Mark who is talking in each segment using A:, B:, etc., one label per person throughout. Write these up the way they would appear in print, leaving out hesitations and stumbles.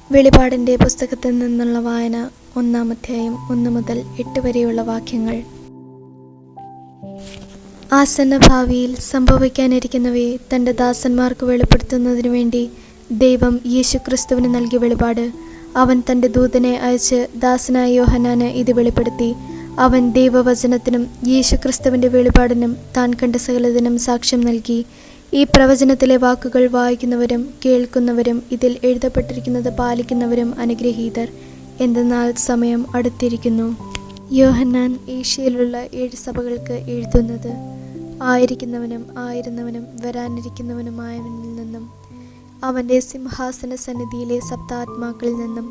A: വെളിപാടിൻ്റെ പുസ്തകത്തിൽ നിന്നുള്ള വായന 1-ാം അധ്യായം 1 മുതൽ 8 വരെയുള്ള വാക്യങ്ങൾ. ആസന്ന ഭാവിയിൽ സംഭവിക്കാനിരിക്കുന്നവയെ തൻ്റെ ദാസന്മാർക്ക് വെളിപ്പെടുത്തുന്നതിനു വേണ്ടി ദൈവം യേശുക്രിസ്തുവിന് നൽകിയ വെളിപാട്. അവൻ തൻ്റെ ദൂതനെ അയച്ച് ദാസനായ യോഹന്നാന് ഇത് വെളിപ്പെടുത്തി. അവൻ ദൈവവചനത്തിനും യേശുക്രിസ്തുവിൻ്റെ വെളിപാടിനും താൻ കണ്ട സകലതിനും സാക്ഷ്യം നൽകി. ഈ പ്രവചനത്തിലെ വാക്കുകൾ വായിക്കുന്നവരും കേൾക്കുന്നവരും ഇതിൽ എഴുതപ്പെട്ടിരിക്കുന്നത് പാലിക്കുന്നവരും അനുഗ്രഹീതർ. എന്തെന്നാൽ സമയം അടുത്തിരിക്കുന്നു. യോഹന്നാൻ ഏഷ്യയിലുള്ള 7 സഭകൾക്ക് എഴുതുന്നത്: ആയിരിക്കുന്നവനും ആയിരുന്നവനും വരാനിരിക്കുന്നവനുമായവനിൽ നിന്നും, അവൻ്റെ സിംഹാസന സന്നിധിയിലെ സപ്താത്മാക്കളിൽ നിന്നും,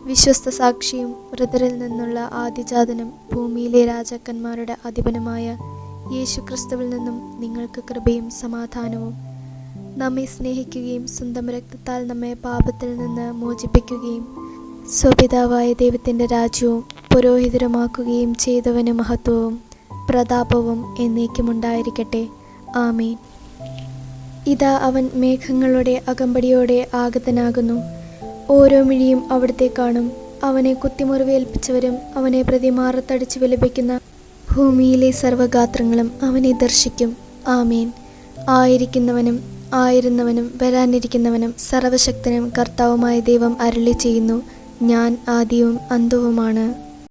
A: വിശ്വസ്ത സാക്ഷിയും മൃതരിൽ നിന്നുള്ള ആദിജാതനും ഭൂമിയിലെ രാജാക്കന്മാരുടെ അധിപനുമായ യേശുക്രിസ്തുവിൽ നിന്നും നിങ്ങൾക്ക് കൃപയും സമാധാനവും. നമ്മെ സ്നേഹിക്കുകയും സ്വന്തം രക്തത്താൽ നമ്മെ പാപത്തിൽ നിന്ന് മോചിപ്പിക്കുകയും സ്വപിതാവായ ദൈവത്തിൻ്റെ രാജ്യവും പുരോഹിതരുമാക്കുകയും ചെയ്തവന് മഹത്വവും പ്രതാപവും എന്നേക്കുമുണ്ടായിരിക്കട്ടെ. ആമേൻ. ഇതാ അവൻ മേഘങ്ങളുടെ അകമ്പടിയോടെ ആഗതനാകുന്നു. ഓരോ മിഴിയും അവിടുത്തെ കാണും. അവനെ കുത്തിമുറിവേൽപ്പിച്ചവരും അവനെ പ്രതി മാറത്തടിച്ച് വിലപിക്കുന്ന ഭൂമിയിലെ സർവ്വഗാത്രങ്ങളും അവനെ ദർശിക്കും. ആമേൻ. ആയിരിക്കുന്നവനും ആയിരുന്നവനും വരാനിരിക്കുന്നവനും സർവശക്തനും കർത്താവുമായ ദൈവം അരുളി ചെയ്യുന്നു: ഞാൻ ആദിയും അന്തവുമാണ്.